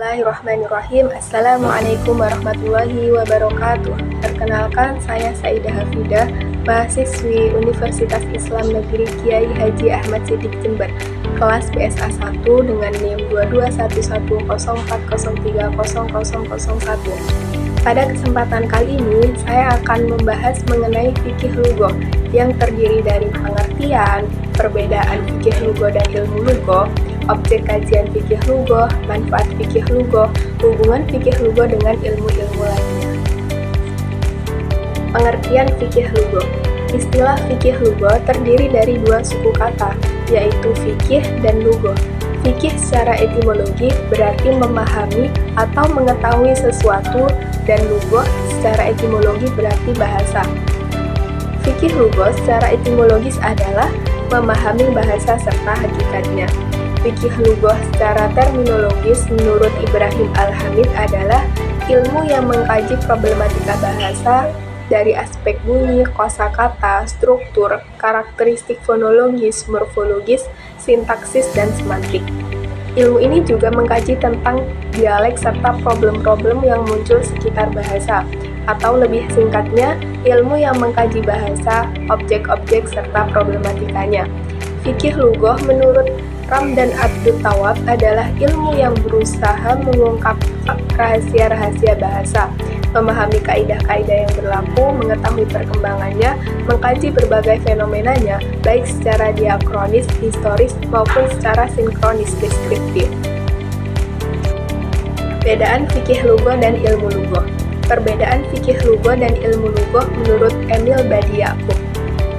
Bismillahirrahmanirrahim. Assalamualaikum warahmatullahi wabarakatuh. Perkenalkan, saya Saidah Hafidah, mahasiswi Universitas Islam Negeri Kiai Haji Ahmad Siddiq Jember, kelas BSA 1 dengan NIM 221104030001. Pada kesempatan kali ini, saya akan membahas mengenai fikih lugha yang terdiri dari pengertian, perbedaan fikih lugha dan ilmu lugha, objek kajian fikih lugha, manfaat fikih lugha, hubungan fikih lugha dengan ilmu-ilmu lainnya. Pengertian fikih lugha. Istilah fikih lugha terdiri dari dua suku kata, yaitu fikih dan lugha. Fikih secara etimologi berarti memahami atau mengetahui sesuatu, dan lugha secara etimologi berarti bahasa. Fikih lugha secara etimologis adalah memahami bahasa serta hakikatnya. Fikih lugha secara terminologis menurut Ibrahim Al-Hamid adalah ilmu yang mengkaji problematika bahasa dari aspek bunyi, kosakata, struktur, karakteristik fonologis, morfologis, sintaksis, dan semantik. Ilmu ini juga mengkaji tentang dialek serta problem-problem yang muncul sekitar bahasa, atau lebih singkatnya, ilmu yang mengkaji bahasa, objek-objek, serta problematikanya. Fikih lugha menurut Ramdan Abdul Tawab adalah ilmu yang berusaha mengungkap rahasia-rahasia bahasa, memahami kaidah-kaidah yang berlaku, mengetahui perkembangannya, mengkaji berbagai fenomenanya, baik secara diakronis, historis, maupun secara sinkronis, deskriptif. Perbedaan fikih lugha dan ilmu lugha. Perbedaan fikih lugha dan ilmu lugha menurut Emil Badi Yaqub.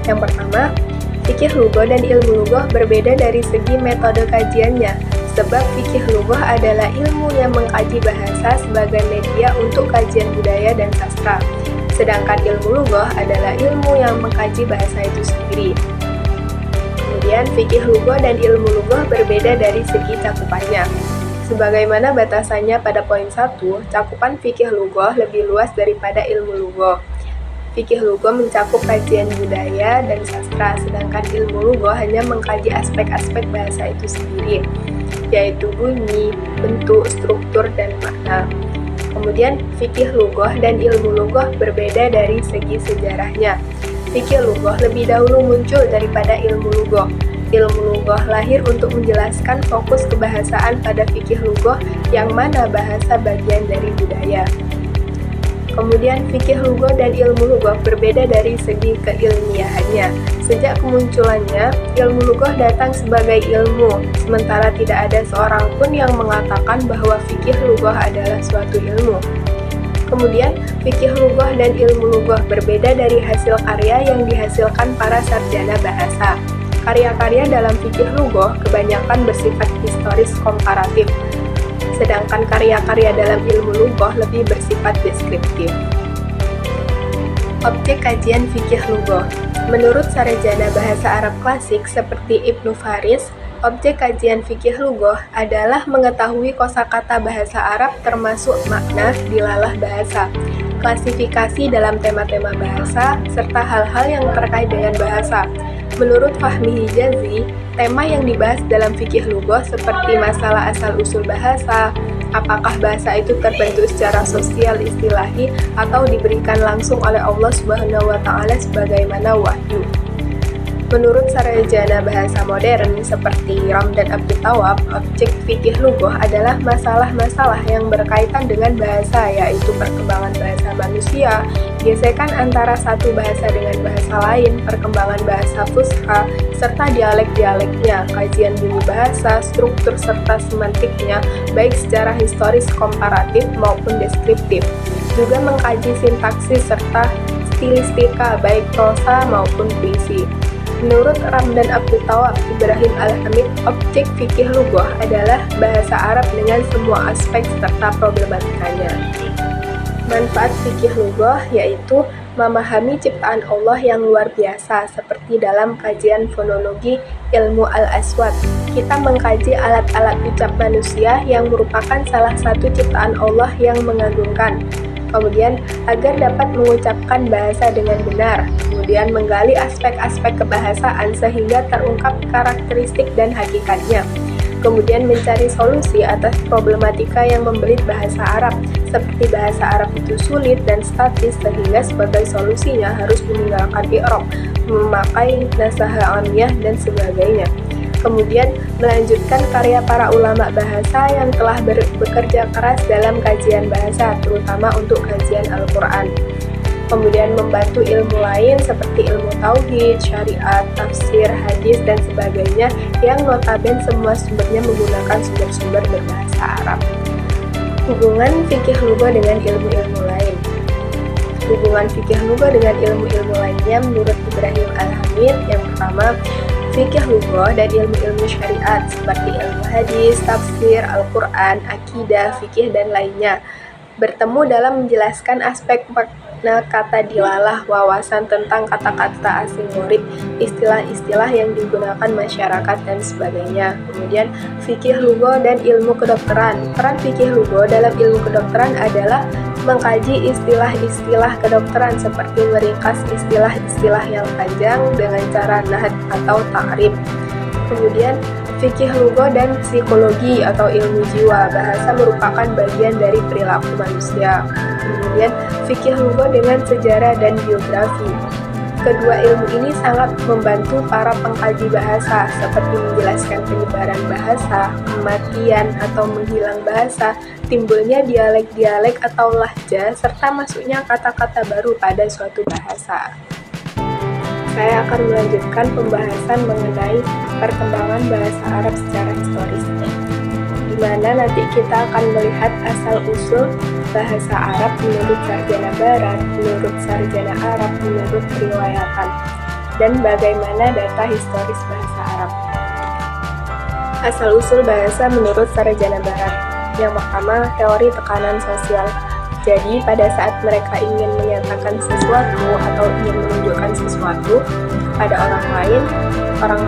Yang pertama, fikih lugha dan ilmu lugha berbeda dari segi metode kajiannya, sebab fikih lugha adalah ilmu yang mengkaji bahasa sebagai media untuk kajian budaya dan sastra, sedangkan ilmu lugha adalah ilmu yang mengkaji bahasa itu sendiri. Kemudian, fikih lugha dan ilmu lugha berbeda dari segi cakupannya. Sebagaimana batasannya pada poin 1, cakupan fikih lugha lebih luas daripada ilmu lugha. Fikih lugha mencakup kajian budaya dan sastra, sedangkan ilmu lugha hanya mengkaji aspek-aspek bahasa itu sendiri, yaitu bunyi, bentuk, struktur, dan makna. Kemudian, fikih lugha dan ilmu lugha berbeda dari segi sejarahnya. Fikih lugha lebih dahulu muncul daripada ilmu lugha. Ilmu lugha lahir untuk menjelaskan fokus kebahasaan pada fikih lugha, yang mana bahasa bagian dari budaya. Kemudian, fikih lugha dan ilmu lugha berbeda dari segi keilmiahannya. Sejak kemunculannya, ilmu lugha datang sebagai ilmu, sementara tidak ada seorang pun yang mengatakan bahwa fikih lugha adalah suatu ilmu. Kemudian, fikih lugha dan ilmu lugha berbeda dari hasil karya yang dihasilkan para sarjana bahasa. Karya-karya dalam fikih lugha kebanyakan bersifat historis komparatif, sedangkan karya-karya dalam ilmu lugha lebih bersifat deskriptif. Objek kajian fikih lugha. Menurut sarjana bahasa Arab klasik seperti Ibnu Faris, objek kajian fikih lugha adalah mengetahui kosakata bahasa Arab termasuk makna dilalah bahasa, klasifikasi dalam tema-tema bahasa, serta hal-hal yang terkait dengan bahasa. Menurut Fahmi Hijazi, tema yang dibahas dalam fikih lugha seperti masalah asal-usul bahasa, apakah bahasa itu terbentuk secara sosial istilahi atau diberikan langsung oleh Allah Subhanahu wa Ta'ala sebagaimana wahyu. Menurut sarjana bahasa modern seperti Ramdan Abdul Tawab, objek fikih lugha adalah masalah-masalah yang berkaitan dengan bahasa, yaitu perkembangan bahasa manusia, gesekan antara satu bahasa dengan bahasa lain, perkembangan bahasa fusha, serta dialek-dialeknya, kajian bunyi bahasa, struktur serta semantiknya, baik secara historis komparatif maupun deskriptif. Juga mengkaji sintaksis serta stilistika, baik prosa maupun puisi. Menurut Ramdan Abdul Tawab Ibrahim Al-Hamid, objek fikih lugha adalah bahasa Arab dengan semua aspek serta problematikanya. Manfaat fikih lugha yaitu memahami ciptaan Allah yang luar biasa, seperti dalam kajian fonologi ilmu al-aswad. Kita mengkaji alat-alat ucap manusia yang merupakan salah satu ciptaan Allah yang mengagumkan. Kemudian, agar dapat mengucapkan bahasa dengan benar. Kemudian, menggali aspek-aspek kebahasaan sehingga terungkap karakteristik dan hakikatnya. kemudian mencari solusi atas problematika yang membelit bahasa Arab, seperti bahasa Arab itu sulit dan statis sehingga sebagai solusinya harus meninggalkan i'rab, memakai nasahah alamiah dan sebagainya. Kemudian melanjutkan karya para ulama bahasa yang telah bekerja keras dalam kajian bahasa, terutama untuk kajian Al-Quran. Kemudian membantu ilmu lain seperti ilmu tauhid, syariat, tafsir, hadis, dan sebagainya yang notabene semua sumbernya menggunakan sumber-sumber berbahasa Arab. Hubungan fikih lugah dengan ilmu-ilmu lain. Hubungan fikih lugah dengan ilmu-ilmu lainnya menurut Ibrahim Al-Hamid yang pertama, fikih lugah dan ilmu-ilmu syariat seperti ilmu hadis, tafsir, Al-Quran, akidah, fikih, dan lainnya bertemu dalam menjelaskan aspek makna kata dilalah, wawasan tentang kata-kata asing murid, istilah-istilah yang digunakan masyarakat, dan sebagainya. Kemudian, fikih lugah dan ilmu kedokteran. Peran fikih lugah dalam ilmu kedokteran adalah mengkaji istilah-istilah kedokteran seperti meringkas istilah-istilah yang panjang dengan cara nahd atau ta'rif. Kemudian, fikih lugah dan psikologi atau ilmu jiwa. Bahasa merupakan bagian dari perilaku manusia. Kemudian, fikih lugah dengan sejarah dan biografi. Kedua ilmu ini sangat membantu para pengkaji bahasa, seperti menjelaskan penyebaran bahasa, kematian atau menghilang bahasa, timbulnya dialek-dialek atau lahja, serta masuknya kata-kata baru pada suatu bahasa. Saya akan melanjutkan pembahasan mengenai perkembangan bahasa Arab secara historis, di mana nanti kita akan melihat asal-usul bahasa Arab menurut sarjana Barat, menurut sarjana Arab, menurut riwayatan, dan bagaimana data historis bahasa Arab. Asal-usul bahasa menurut sarjana Barat. Yang pertama, teori tekanan sosial. Jadi, pada saat mereka ingin menyatakan sesuatu atau ingin menunjukkan sesuatu pada orang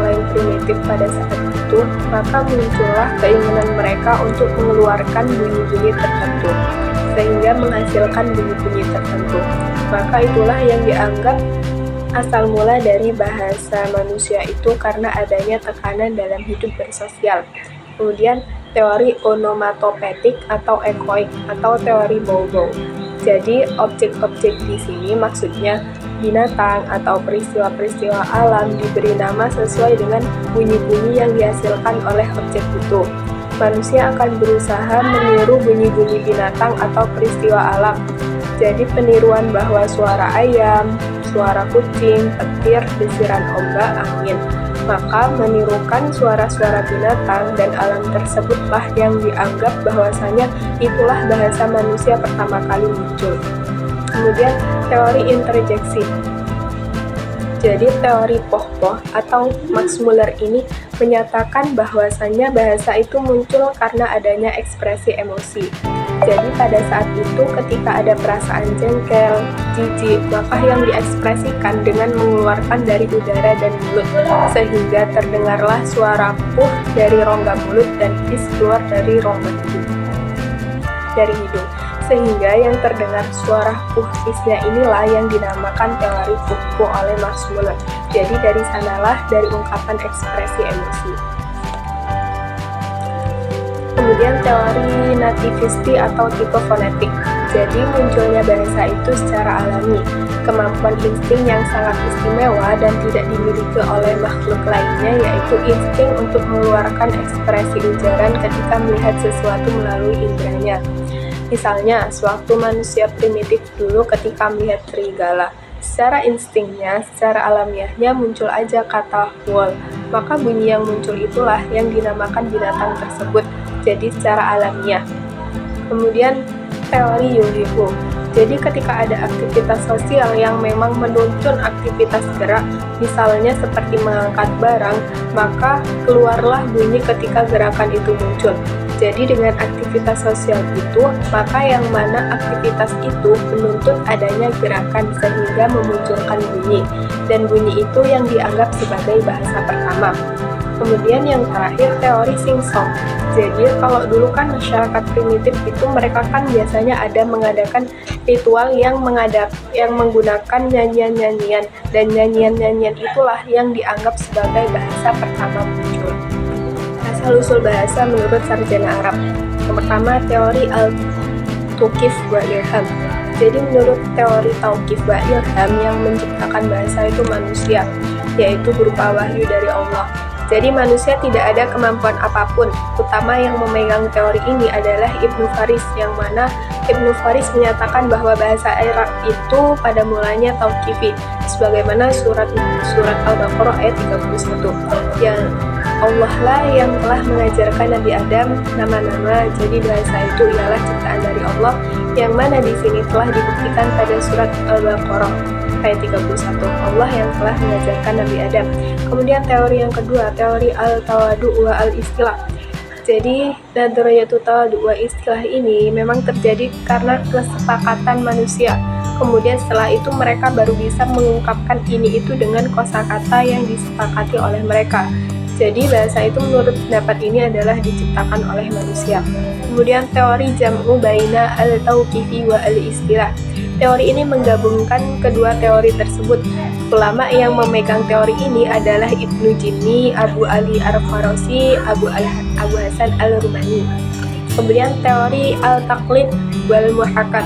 lain primitif pada saat itu, maka muncullah keinginan mereka untuk mengeluarkan bunyi-bunyi tertentu, sehingga menghasilkan bunyi-bunyi tertentu. Maka itulah yang dianggap asal mula dari bahasa manusia itu karena adanya tekanan dalam hidup bersosial. Kemudian, teori onomatopetik atau ekoik atau teori bau-bau. Jadi, objek-objek di sini maksudnya binatang atau peristiwa-peristiwa alam diberi nama sesuai dengan bunyi-bunyi yang dihasilkan oleh objek itu. Manusia akan berusaha meniru bunyi-bunyi binatang atau peristiwa alam. Jadi, peniruan bahwa suara ayam, suara kucing, petir, desiran ombak, angin, maka menirukan suara-suara binatang dan alam tersebutlah yang dianggap bahwasanya itulah bahasa manusia pertama kali muncul. Kemudian teori interjeksi. Jadi teori Poh-Poh atau Max Muller ini menyatakan bahwasanya bahasa itu muncul karena adanya ekspresi emosi. Jadi pada saat itu ketika ada perasaan jengkel, jijik, maka yang diekspresikan dengan mengeluarkan dari udara dan mulut, sehingga terdengarlah suara puh dari rongga mulut dan his keluar dari rongga hidung. Sehingga yang terdengar suara puh-hisnya inilah yang dinamakan teori puh-puh oleh Max Muller. Jadi dari sanalah dari ungkapan ekspresi emosi. Kemudian teori nativisti atau tipe fonetik. Jadi munculnya bahasa itu secara alami, kemampuan insting yang sangat istimewa dan tidak dimiliki oleh makhluk lainnya, yaitu insting untuk mengeluarkan ekspresi ujaran ketika melihat sesuatu melalui indranya. Misalnya, sewaktu manusia primitif dulu ketika melihat serigala, secara instingnya, secara alamiahnya muncul aja kata wol, maka bunyi yang muncul itulah yang dinamakan binatang tersebut. Jadi secara alamiah. Kemudian teori Yulihu. Jadi ketika ada aktivitas sosial yang memang menuntun aktivitas gerak, misalnya seperti mengangkat barang, maka keluarlah bunyi ketika gerakan itu muncul. Jadi dengan aktivitas sosial itu, maka yang mana aktivitas itu menuntut adanya gerakan sehingga memunculkan bunyi. Dan bunyi itu yang dianggap sebagai bahasa pertama. Kemudian yang terakhir teori sing-song. Jadi kalau dulu kan masyarakat primitif itu mereka kan biasanya ada mengadakan ritual yang menggunakan nyanyian-nyanyian, dan nyanyian-nyanyian itulah yang dianggap sebagai bahasa pertama muncul. Asal-usul bahasa menurut sarjana Arab. Yang pertama, teori al-Tauqif wa Ilham. Jadi menurut teori Tauqif wa Ilham, yang menciptakan bahasa itu manusia, yaitu berupa wahyu dari Allah. Jadi manusia tidak ada kemampuan apapun. Utama yang memegang teori ini adalah Ibnu Faris, yang mana Ibnu Faris menyatakan bahwa bahasa Arab itu pada mulanya tauqifi, sebagaimana surat Al-Baqarah ayat 31. Yang Allah lah yang telah mengajarkan Nabi Adam nama-nama, jadi bahasa itu ialah ciptaan dari Allah, yang mana di sini telah dibuktikan pada surat Al-Baqarah ayat 31, Allah yang telah mengajarkan Nabi Adam. Kemudian teori yang kedua, teori al-tawadu wa al-istilah. Jadi nadhariyatul tawadu wa istilah ini memang terjadi karena kesepakatan manusia. Kemudian setelah itu mereka baru bisa mengungkapkan ini itu dengan kosakata yang disepakati oleh mereka. Jadi bahasa itu menurut pendapat ini adalah diciptakan oleh manusia. Kemudian teori jam'u baina al-tauqifi wa al-istilah. Teori ini menggabungkan kedua teori tersebut. Ulama yang memegang teori ini adalah Ibnu Jinni, Abu Ali Al-Farasi, Abu Hasan Al-Rumani. Kemudian teori al-taqlid wal muhakkat.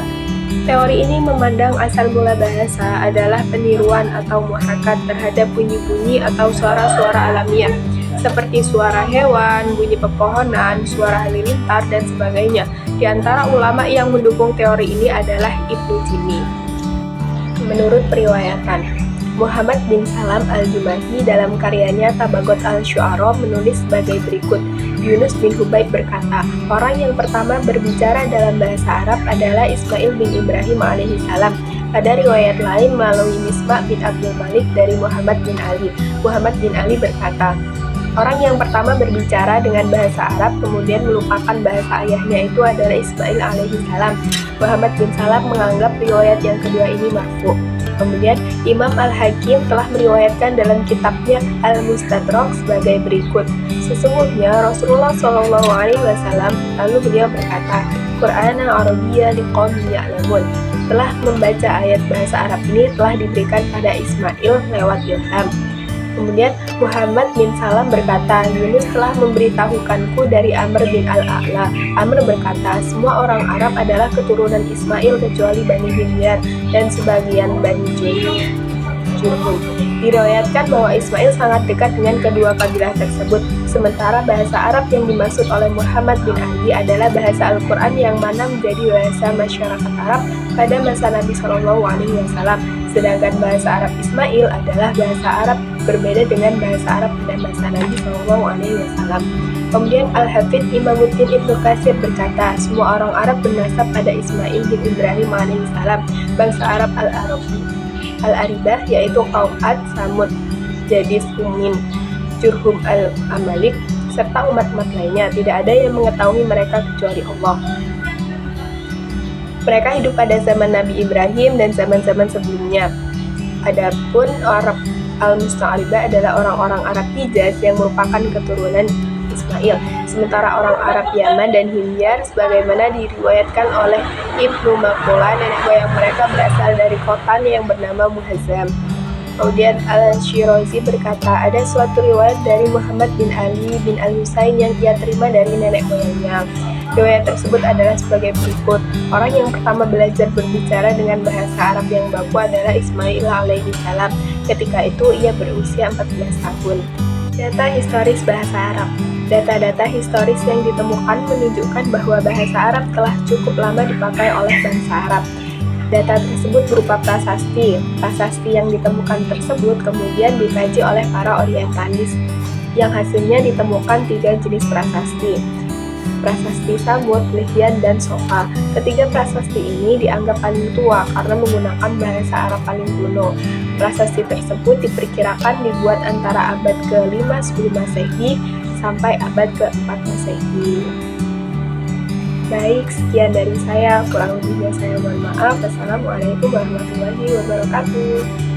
Teori ini memandang asal mula bahasa adalah peniruan atau muhakkat terhadap bunyi-bunyi atau suara-suara alamiah, seperti suara hewan, bunyi pepohonan, suara halilintar, dan sebagainya. Di antara ulama yang mendukung teori ini adalah Ibnu Jinni. Menurut periwayatan, Muhammad bin Salam al-Jumahi dalam karyanya Tabagot al-Syu'ara menulis sebagai berikut. Yunus bin Hubayb berkata, orang yang pertama berbicara dalam bahasa Arab adalah Ismail bin Ibrahim alaihissalam. Pada riwayat lain melalui Misbah bin Abdul Malik dari Muhammad bin Ali. Muhammad bin Ali berkata, orang yang pertama berbicara dengan bahasa Arab kemudian melupakan bahasa ayahnya itu adalah Ismail alaihissalam. Muhammad bin Salam menganggap riwayat yang kedua ini marfu. Kemudian Imam Al-Hakim telah meriwayatkan dalam kitabnya Al-Mustadrak sebagai berikut. Sesungguhnya Rasulullah SAW lalu beliau berkata, Qur'anan Arabiyya liqaumin ya'lamun. Setelah membaca ayat bahasa Arab ini telah diberikan pada Ismail lewat ilham. Kemudian Muhammad bin Salam berkata, Yunus telah memberitahukanku dari Amr bin Al-A'la. Amr berkata, semua orang Arab adalah keturunan Ismail kecuali Bani Himyar dan sebagian Bani Jurhum. Diriwayatkan bahwa Ismail sangat dekat dengan kedua kabilah tersebut. Sementara bahasa Arab yang dimaksud oleh Muhammad bin Ali adalah bahasa Al-Quran yang mana menjadi bahasa masyarakat Arab pada masa Nabi SAW. Sedangkan bahasa Arab Ismail adalah bahasa Arab berbeda dengan bahasa Arab pada masa Nabi SAW. Kemudian Al-Hafidh Imamuddin Ibnu Katsir berkata, semua orang Arab bernasab pada Ismail bin Ibrahim alaihissalam. Bangsa Arab Al-Aribah yaitu kaum Ad, Samud, Jadis, Umin, Jurhum Al-Amalik, serta umat-umat lainnya. Tidak ada yang mengetahui mereka kecuali Allah. Mereka hidup pada zaman Nabi Ibrahim dan zaman-zaman sebelumnya. Adapun Arab Al-Musta'aribah adalah orang-orang Arab Hijaz yang merupakan keturunan Ismail. Sementara orang Arab Yaman dan Himyar sebagaimana diriwayatkan oleh Ibnu Makula, nenek moyang mereka berasal dari kota yang bernama Muhazzam. Kemudian Al-Shirazi berkata, ada suatu riwayat dari Muhammad bin Ali bin Al-Husain yang ia terima dari nenek moyangnya. Riwayat tersebut adalah sebagai berikut. Orang yang pertama belajar berbicara dengan bahasa Arab yang baku adalah Ismail alaihissalam. Ketika itu ia berusia 14 tahun. Data historis bahasa Arab. Data-data historis yang ditemukan menunjukkan bahwa bahasa Arab telah cukup lama dipakai oleh bangsa Arab. Data tersebut berupa prasasti. Prasasti yang ditemukan tersebut kemudian dikaji oleh para orientalis, yang hasilnya ditemukan 3 jenis prasasti. Prasasti Samud, Lihyan, dan Sofa. Ketiga prasasti ini dianggap paling tua karena menggunakan bahasa Arab paling kuno. Prasasti tersebut diperkirakan dibuat antara abad ke-5-10 Masehi sampai abad ke-4 Masehi. Baik, sekian dari saya. Kurang lebihnya saya mohon maaf. Wassalamualaikum warahmatullahi wabarakatuh.